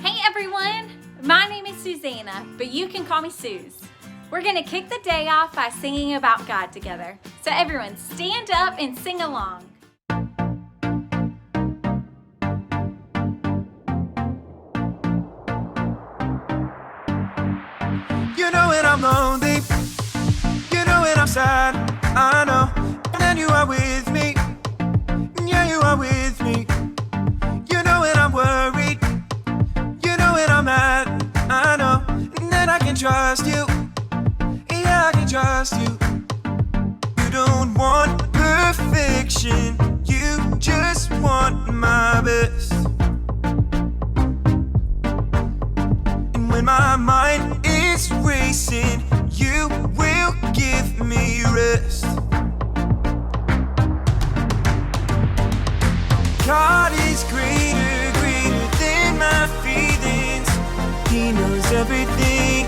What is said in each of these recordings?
Hey everyone, my name is Susanna, but you can call me Suze. We're gonna kick the day off by singing about God together. So everyone stand up and sing along. You know when I'm lonely, you know when I'm sad, I know. And then you are with me, yeah, you are with me. You know when I'm worried, you know when I'm mad, I know. And then I can trust you, yeah, I can trust you. You don't want perfection, you just want my best. And when my mind is racing, you will give me rest. God is greater, greater than my feelings. He knows everything,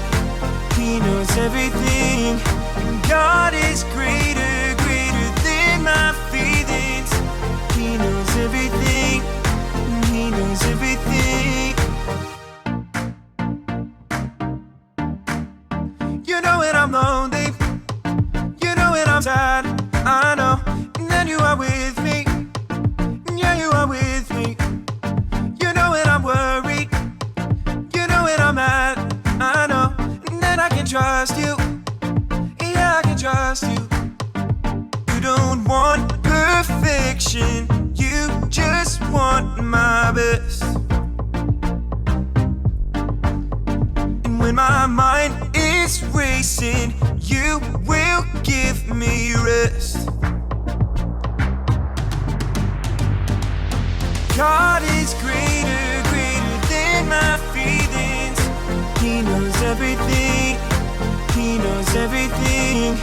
He knows everything. God is greater, greater than my feelings. He knows everything, He knows everything. You know when I'm lonely, you know when I'm sad, I know. And then you are with me, yeah, you are with me. You know when I'm worried, you know when I'm mad, I know. And then I can trust you, yeah, I can trust you. You don't want perfection, you just want my best. And when my mind is racing, you will give me rest. God is greater, greater than my feelings. He knows everything, He knows everything.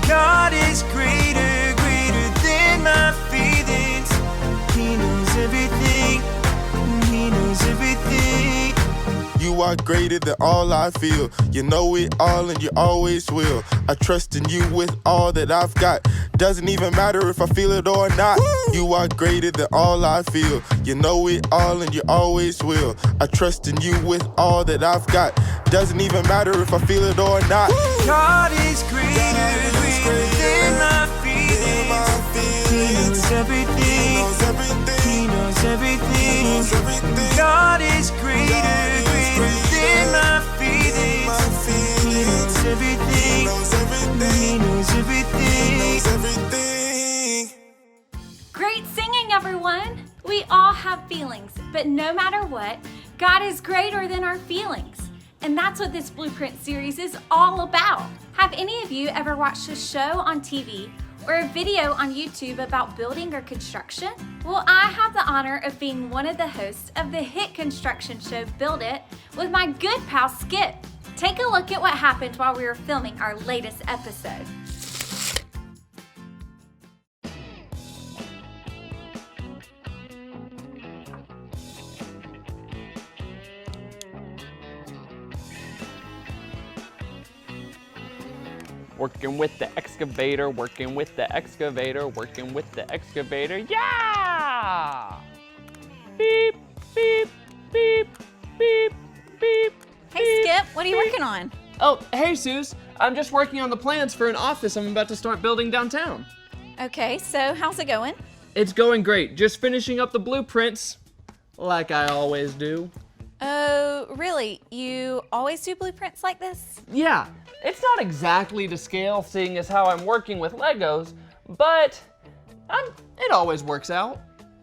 God is greater, greater than my feelings. He knows everything, He knows everything. You are greater than all I feel. You know it all and you always will. I trust in you with all that I've got. Doesn't even matter if I feel it or not. You are greater than all I feel. You know it all and you always will. I trust in you with all that I've got. Doesn't even matter if I feel it or not. God is greater, greater than my feelings. He knows everything, He knows everything. God is greater, greater than my feelings. He knows everything, He knows everything. Great singing, everyone. We all have feelings, but no matter what, God is greater than our feelings. And that's what this Blueprint series is all about. Have any of you ever watched a show on TV or a video on YouTube about building or construction? Well, I have the honor of being one of the hosts of the hit construction show Build It with my good pal Skip. Take a look at what happened while we were filming our latest episode. Working with the excavator, working with the excavator, working with the excavator. Yeah! Beep, beep, beep, beep, beep. Hey Skip, what are you working on? Oh, hey Suze. I'm just working on the plans for an office I'm about to start building downtown. Okay, so how's it going? It's going great. Just finishing up the blueprints, like I always do. Oh, really? You always do blueprints like this? Yeah, it's not exactly to scale, seeing as how I'm working with Legos, but it always works out.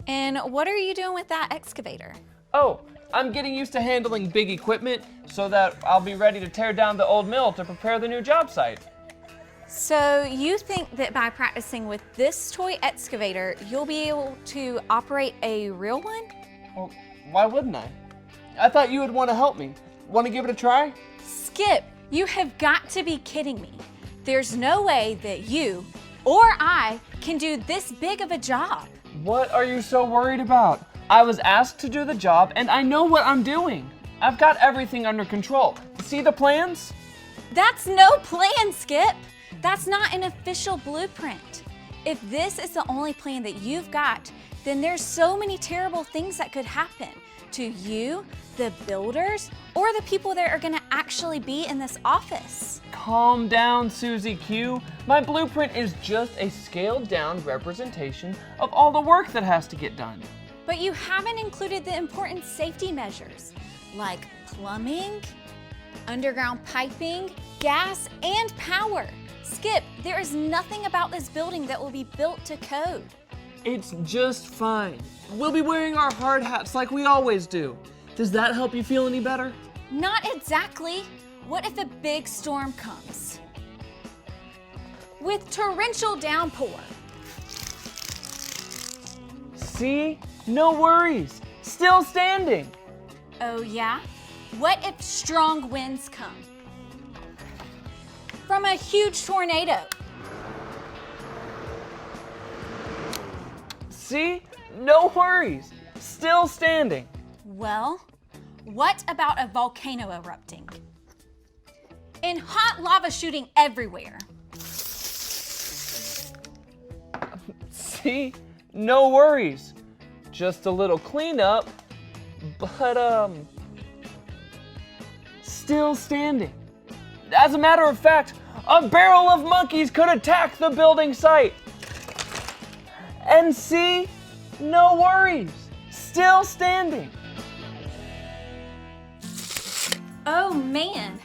And what are you doing with that excavator? Oh, I'm getting used to handling big equipment so that I'll be ready to tear down the old mill to prepare the new job site. So you think that by practicing with this toy excavator, you'll be able to operate a real one? Well, why wouldn't I? I thought you would want to help me. Want to give it a try? Skip, you have got to be kidding me. There's no way that you or I can do this big of a job. What are you so worried about? I was asked to do the job and I know what I'm doing. I've got everything under control. See the plans? That's no plan, Skip. That's not an official blueprint. If this is the only plan that you've got, then there's so many terrible things that could happen to you, the builders, or the people that are gonna actually be in this office. Calm down, Susie Q. My blueprint is just a scaled down representation of all the work that has to get done. But you haven't included the important safety measures like plumbing, underground piping, gas, and power. Skip, there is nothing about this building that will be built to code. It's just fine. We'll be wearing our hard hats like we always do. Does that help you feel any better? Not exactly. What if a big storm comes? With torrential downpour. See? No worries. Still standing. Oh yeah? What if strong winds come? From a huge tornado. See? No worries. Still standing. Well, what about a volcano erupting? And hot lava shooting everywhere. See? No worries. Just a little cleanup, but still standing. As a matter of fact, a barrel of monkeys could attack the building site. And see? No worries. Still standing. Oh man,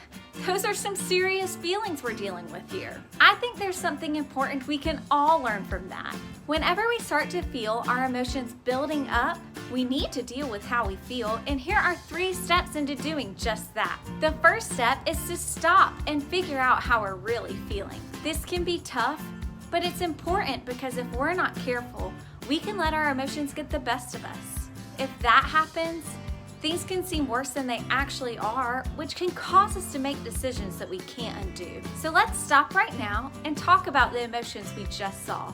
those are some serious feelings we're dealing with here. I think there's something important we can all learn from that. Whenever we start to feel our emotions building up, we need to deal with how we feel, and here are 3 steps into doing just that. The first step is to stop and figure out how we're really feeling. This can be tough, but it's important because if we're not careful, we can let our emotions get the best of us. If that happens, things can seem worse than they actually are, which can cause us to make decisions that we can't undo. So let's stop right now and talk about the emotions we just saw.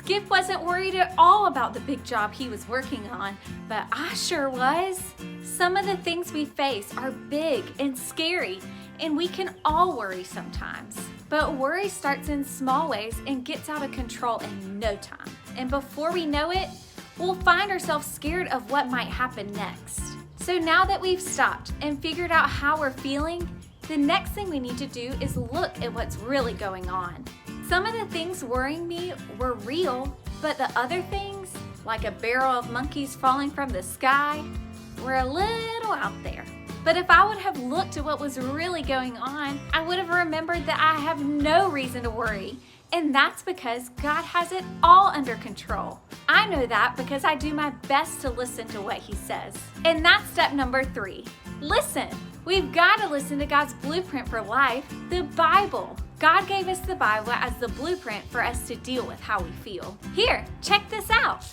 Skip wasn't worried at all about the big job he was working on, but I sure was. Some of the things we face are big and scary, and we can all worry sometimes. But worry starts in small ways and gets out of control in no time. And before we know it, we'll find ourselves scared of what might happen next. So now that we've stopped and figured out how we're feeling, the next thing we need to do is look at what's really going on. Some of the things worrying me were real, but the other things, like a barrel of monkeys falling from the sky, were a little out there. But if I would have looked at what was really going on, I would have remembered that I have no reason to worry. And that's because God has it all under control. I know that because I do my best to listen to what He says. And that's step number 3. Listen. We've got to listen to God's blueprint for life, the Bible. God gave us the Bible as the blueprint for us to deal with how we feel. Here, check this out.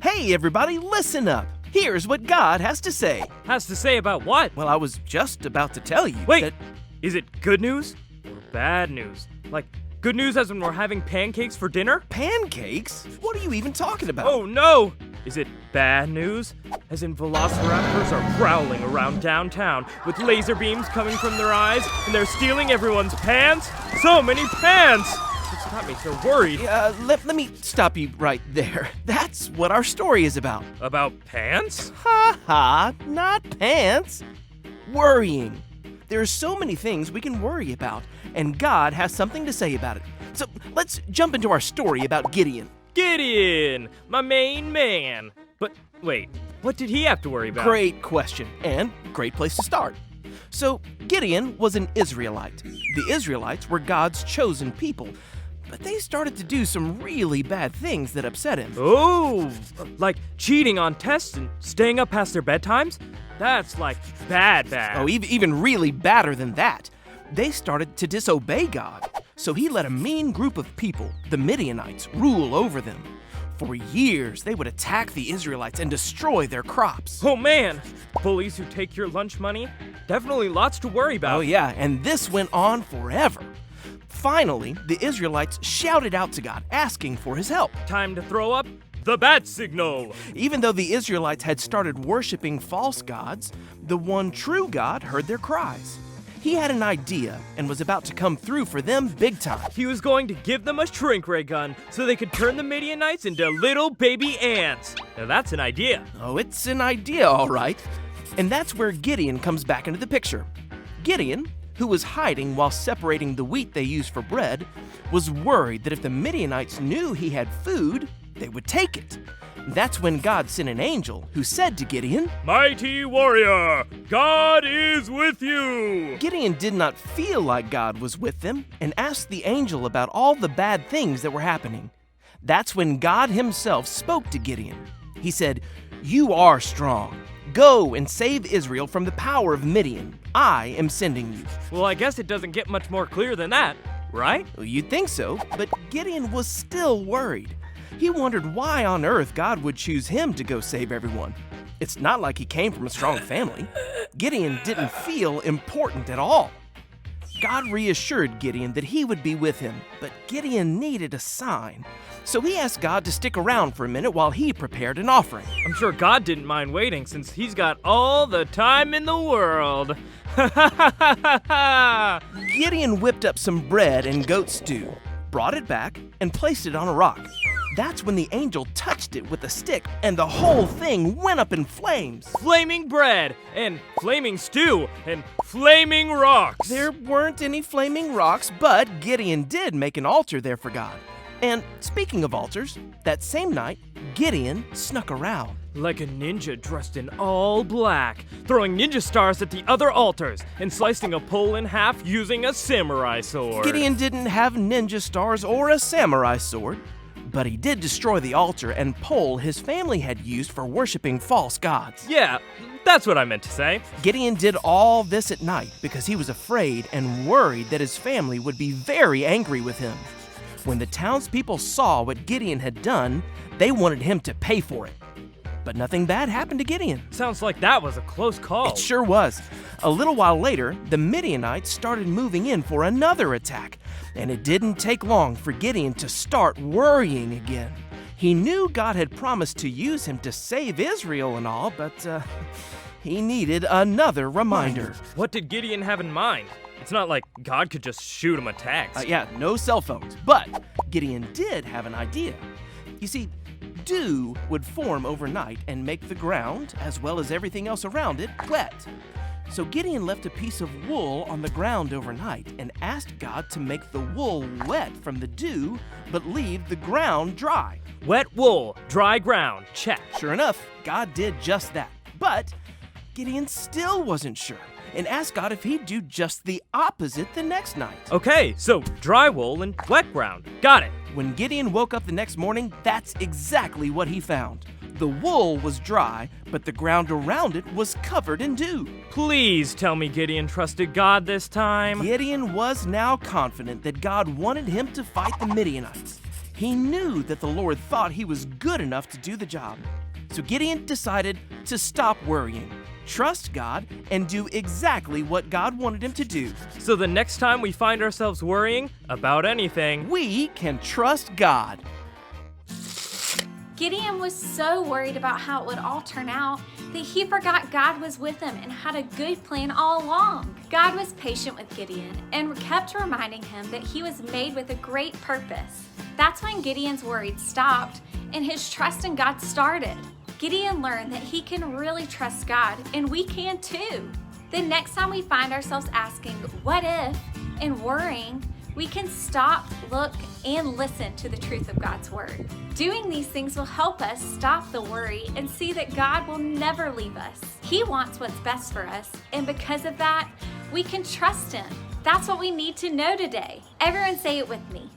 Hey everybody, listen up. Here's what God has to say. Has to say about what? Well, I was just about to tell you Wait, that... is it good news or bad news? Like, good news as when we're having pancakes for dinner? Pancakes? What are you even talking about? Oh no! Is it bad news? As in velociraptors are prowling around downtown with laser beams coming from their eyes and they're stealing everyone's pants? So many pants! It's got me so worried. Let me stop you right there. That's what our story is about. About pants? Ha ha, not pants. Worrying. there are so many things we can worry about, and God has something to say about it. So let's jump into our story about Gideon. Gideon, my main man. But wait, what did he have to worry about? Great question, and great place to start. So, Gideon was an Israelite. The Israelites were God's chosen people, but they started to do some really bad things that upset him. Oh, like cheating on tests and staying up past their bedtimes? That's like bad. Oh, even really badder than that. They started to disobey God, so he let a mean group of people, the Midianites, rule over them. For years, they would attack the Israelites and destroy their crops. Oh man, bullies who take your lunch money? Definitely lots to worry about. Oh yeah, and this went on forever. Finally, the Israelites shouted out to God, asking for his help. Time to throw up the bat signal. Even though the Israelites had started worshiping false gods, the one true God heard their cries. He had an idea and was about to come through for them big time. He was going to give them a shrink ray gun so they could turn the Midianites into little baby ants. Now that's an idea. Oh, it's an idea, all right. And that's where Gideon comes back into the picture. Gideon, who was hiding while separating the wheat they used for bread, was worried that if the Midianites knew he had food, they would take it. That's when God sent an angel who said to Gideon, "Mighty warrior, God is with you." Gideon did not feel like God was with them and asked the angel about all the bad things that were happening. That's when God himself spoke to Gideon. He said, "You are strong. Go and save Israel from the power of Midian. I am sending you." Well, I guess it doesn't get much more clear than that, right? Well, you'd think so, but Gideon was still worried. He wondered why on earth God would choose him to go save everyone. It's not like he came from a strong family. Gideon didn't feel important at all. God reassured Gideon that he would be with him, but Gideon needed a sign. So he asked God to stick around for a minute while he prepared an offering. I'm sure God didn't mind waiting since he's got all the time in the world. Gideon whipped up some bread and goat stew, brought it back, and placed it on a rock. That's when the angel touched it with a stick, and the whole thing went up in flames. Flaming bread, and flaming stew, and flaming rocks. There weren't any flaming rocks, but Gideon did make an altar there for God. And speaking of altars, that same night, Gideon snuck around. Like a ninja dressed in all black, throwing ninja stars at the other altars, and slicing a pole in half using a samurai sword. Gideon didn't have ninja stars or a samurai sword, but he did destroy the altar and pole his family had used for worshiping false gods. Yeah, that's what I meant to say. Gideon did all this at night because he was afraid and worried that his family would be very angry with him. When the townspeople saw what Gideon had done, they wanted him to pay for it. But nothing bad happened to Gideon. Sounds like that was a close call. It sure was. A little while later, the Midianites started moving in for another attack, and it didn't take long for Gideon to start worrying again. He knew God had promised to use him to save Israel and all, but he needed another reminder. What did Gideon have in mind? It's not like God could just shoot him a text. Yeah, no cell phones, but Gideon did have an idea. You see, dew would form overnight and make the ground, as well as everything else around it, wet. So Gideon left a piece of wool on the ground overnight and asked God to make the wool wet from the dew, but leave the ground dry. Wet wool, dry ground, check. Sure enough, God did just that. But Gideon still wasn't sure and asked God if he'd do just the opposite the next night. Okay, so dry wool and wet ground. Got it. When Gideon woke up the next morning, that's exactly what he found. The wool was dry, but the ground around it was covered in dew. Please tell me Gideon trusted God this time. Gideon was now confident that God wanted him to fight the Midianites. He knew that the Lord thought he was good enough to do the job. So Gideon decided to stop worrying, trust God, and do exactly what God wanted him to do. So the next time we find ourselves worrying about anything, we can trust God. Gideon was so worried about how it would all turn out that he forgot God was with him and had a good plan all along. God was patient with Gideon and kept reminding him that he was made with a great purpose. That's when Gideon's worries stopped and his trust in God started. Gideon learned that he can really trust God, and we can too. Then next time we find ourselves asking, what if, and worrying, we can stop, look, and listen to the truth of God's word. Doing these things will help us stop the worry and see that God will never leave us. He wants what's best for us, and because of that, we can trust Him. That's what we need to know today. Everyone say it with me.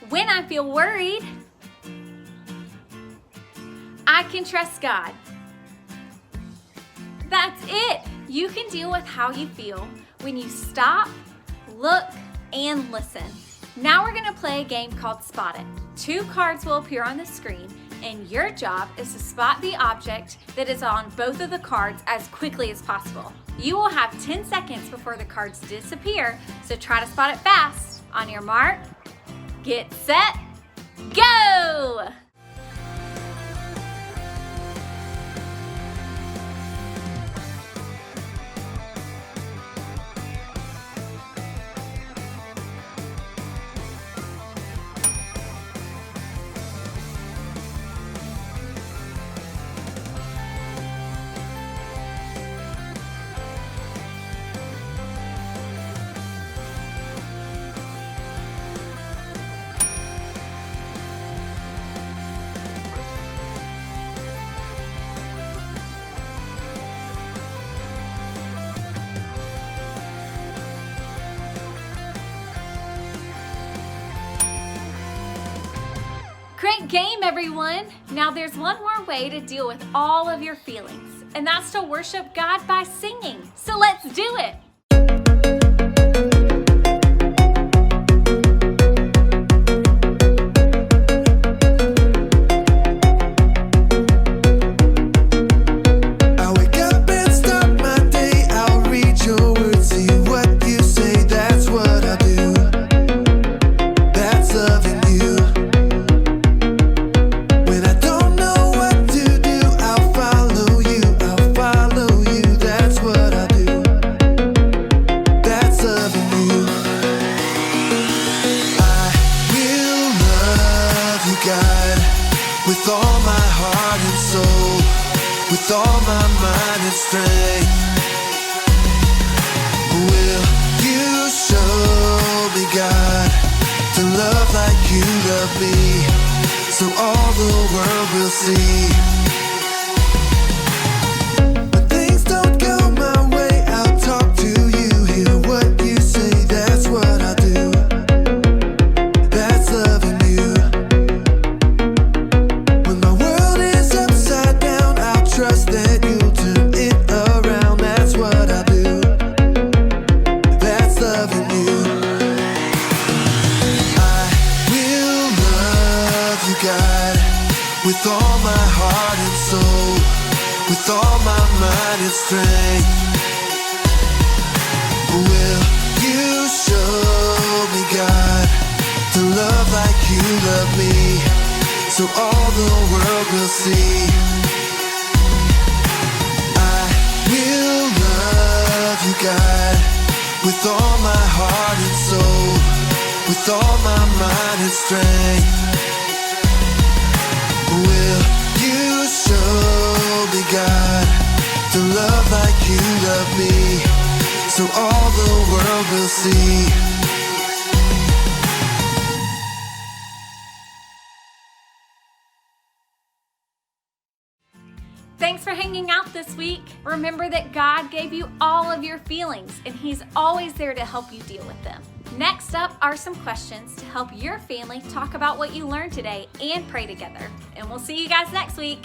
When I feel worried, I can trust God. That's it. You can deal with how you feel when you stop, look, and listen. Now we're gonna play a game called Spot It. 2 cards will appear on the screen, and your job is to spot the object that is on both of the cards as quickly as possible. You will have 10 seconds before the cards disappear, so try to spot it fast. On your mark, get set, go! Great game, everyone! Now there's one more way to deal with all of your feelings, and that's to worship God by singing. So let's do it! With all my heart and soul, with all my mind and strength, will you show me, God, to love like you love me, so all the world will see. When things don't go my way, I'll talk to you, hear what you say, that's what I do. That's loving you. Trust that you'll turn it around, that's what I do. That's loving you. I will love you, God, with all my heart and soul, with all my mind and strength. Will you show me, God, to love like you love me, so all the world will see. Will love you, God, with all my heart and soul, with all my mind and strength. Will you show me, God, to love like you love me, so all the world will see. Thanks for hanging out this week. Remember that God gave you all of your feelings, and He's always there to help you deal with them. Next up are some questions to help your family talk about what you learned today and pray together. And we'll see you guys next week.